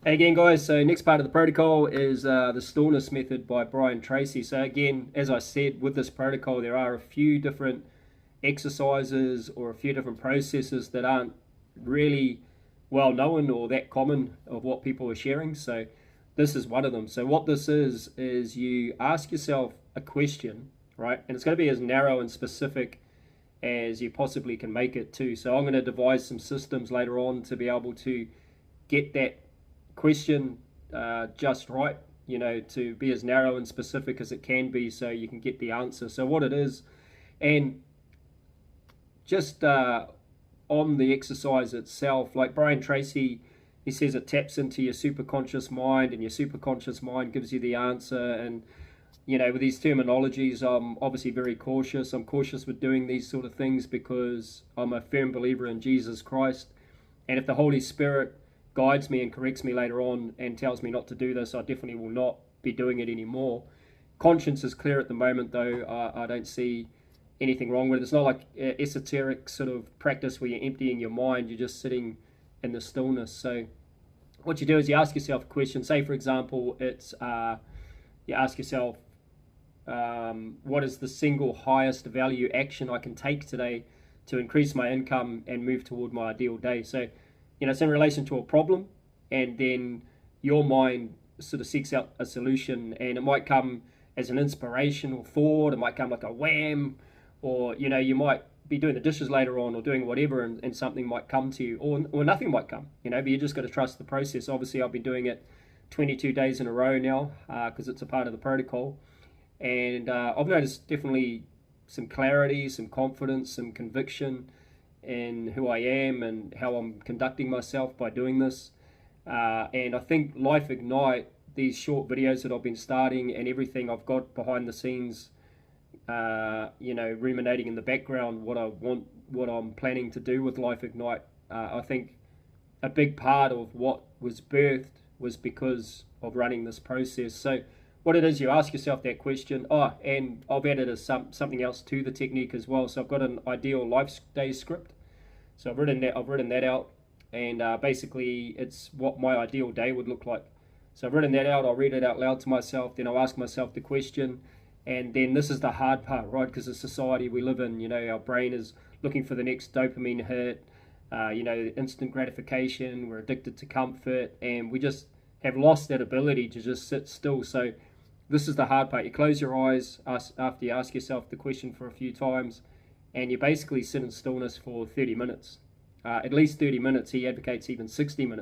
Hey again, guys. So next part of the protocol is the Stillness Method by Brian Tracy. So again, as I said, with this protocol, there are a few different exercises or a few different processes that aren't really well known or that common of what people are sharing. So this is one of them. So what this is you ask yourself a question, right? And it's going to be as narrow and specific as you possibly can make it too. So I'm going to devise some systems later on to be able to get that question just right, to be as narrow and specific as it can be so you can get the answer. So what it is, and just on the exercise itself, like Brian Tracy, he says it taps into your superconscious mind, and your superconscious mind gives you the answer. And with these terminologies, I'm obviously very cautious. I'm cautious with doing these sort of things because I'm a firm believer in Jesus Christ. And if the Holy Spirit guides me and corrects me later on and tells me not to do this, I definitely will not be doing it anymore. Conscience is clear at the moment, though. I don't see anything wrong with it. It's not like esoteric sort of practice where you're emptying your mind. You're just sitting in the stillness. So what you do is you ask yourself a question. Say, for example, it's you ask yourself, what is the single highest value action I can take today to increase my income and move toward my ideal day? So, it's in relation to a problem, and then your mind sort of seeks out a solution, and it might come as an inspirational thought, it might come like a wham, or, you might be doing the dishes later on or doing whatever, and something might come to you, or nothing might come, but you just got to trust the process. Obviously, I've been doing it 22 days in a row now because it's a part of the protocol. And I've noticed definitely some clarity, some confidence, some conviction in who I am and how I'm conducting myself by doing this. And I think Life Ignite, these short videos that I've been starting and everything I've got behind the scenes, ruminating in the background, what I want, what I'm planning to do with Life Ignite, I think a big part of what was birthed was because of running this process. So what it is, you ask yourself that question. Oh, and I've added something else to the technique as well. So I've got an ideal life day script. So I've written that out, and basically it's what my ideal day would look like. So I've written that out. I'll read it out loud to myself. Then I'll ask myself the question, and then this is the hard part, right? Because the society we live in, our brain is looking for the next dopamine hit. Instant gratification. We're addicted to comfort, and we just have lost that ability to just sit still. So this is the hard part. You close your eyes after you ask yourself the question for a few times, and you basically sit in stillness for 30 minutes. At least 30 minutes. He advocates even 60 minutes.